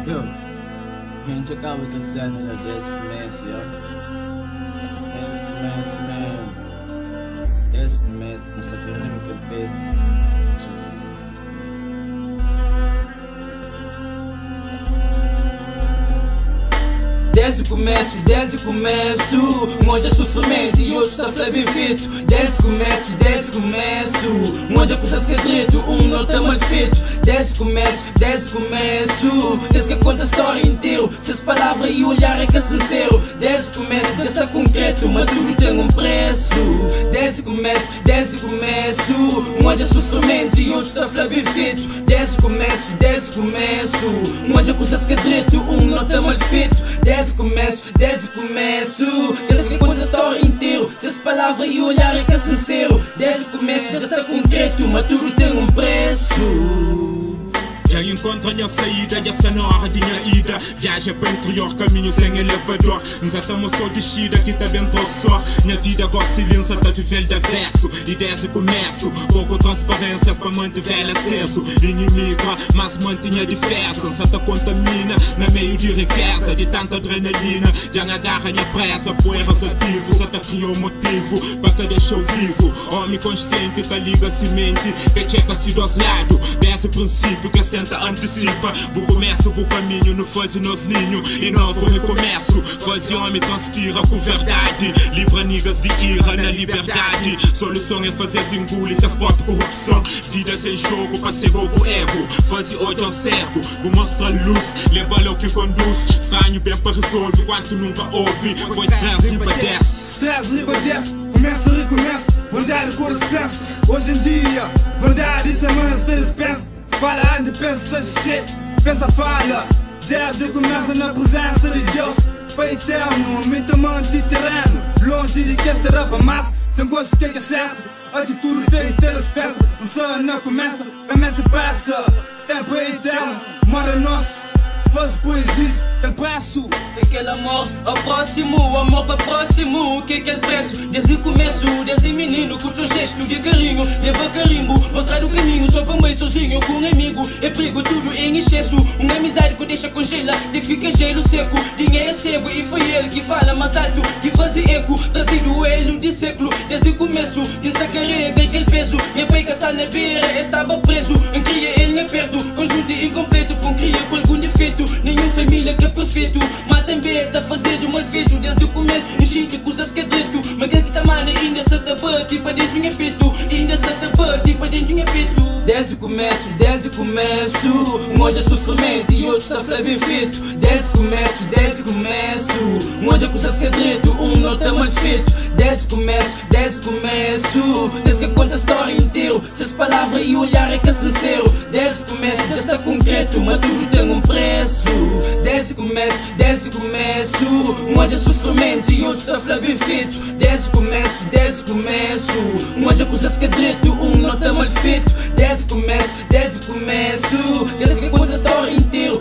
Yo, a gente acaba de cena desde o começo, yo. Desde o começo, man. Desde o começo, não sabemos que ele pensa. Desde o começo, onde é sofrimento e hoje está bem feito. Desde o começo, onde é coisas que acredito, não está mal feito. Desde o começo, desde que conta a história inteira. Se as palavras e o olhar é que é sincero. Desde o começo, já está concreto, mas tudo tem um preço. Desde o começo, onde é sofrimento e hoje está bem feito. Desde o começo, onde é coisas que acredito, não está mal feito. Desde o começo, desde que conta a história inteira. Se as palavras e o olhar é que é sincero. Desde o começo já está concreto, mas tudo tem um preço. Já encontro a minha saída, já sei na hora de minha ida. Viagem para o interior, caminho sem elevador. Nós estamos só descida, aqui tá dentro do sol. Minha vida agora silêncio, tá vivendo de verso. E desde o começo, pouco transparências para manter acesso. Inimiga, mas mantinha diferença. Só te contamina, na meio de riqueza. De tanta adrenalina, já agarra minha pressa. Poeiras ativos, só te criou motivo para que deixa eu vivo. Homem consciente, tá liga se mente. Que checa-se dos lados, desse princípio que se antecipa, o começo, o caminho, não faz o nosso ninho e novo recomeço. Faz homem transpira com verdade, livra niggas de ira na liberdade. Solução é fazer engolir se as próprias corrupção. Vida sem jogo, pra ser o ego. Faz olho cego, vou mostrar luz, lembra o que conduz. Estranho bem para resolver, quanto nunca ouve. Foi stress, liberdece. Stress, liberdece, começa e recomeça. Vontade, cor, pensa. Hoje em dia, vontade e semanas ter dispensa. Fala antes, pensa, shit, pensa, fala. Desde começa na presença de Deus. Pai eterno, mente, mante, terreno. Longe de que este rapa, mas sem gosto que é certo. Atitude feita, ter respeito. Não só não começa, se passa. Tempo é eterno, mora nosso. Faz poesia, tem preço. Aquele amor ao próximo, amor para próximo. O que é aquele preço? Desde o começo, desde menino, com o seu gesto de carinho. Leva carimbo, mostrar o caminho. Só para mãe sozinho, com um amigo. É perigo, tudo em excesso. Uma amizade que deixa congela, que fica gelo seco. Dinheiro é cego e foi ele que fala mais alto, que faz eco. Trazido ele de século, desde o começo. Que se carrega aquele peso. Minha pai que está na beira, estava preso. Em cria ele nem perto, conjunto e completo. Com cria com algum defeito, nenhuma família que é perfeito. Mas também tá fazendo mal feito desde o começo. Enchente coisas que é direito. Mas que tá mal ainda se tá bate para dentro minha peito. Ainda se tá bate para dentro minha peito. Desde o começo, onde é sofrimento e hoje está bem feito. Desde o começo, onde é coisas que é direito, não tá mal feito. Desde o começo, desde que conta a história inteira. Se as palavras e o olhar é que é sincero. Desde o começo já está concreto, mas tudo tem um preço. Desde o começo, onde é sofrimento e hoje está bem feito. Desde o começo, onde é coisas que é direito, não tá mal feito. Desde o começo, desde que conta a história inteira.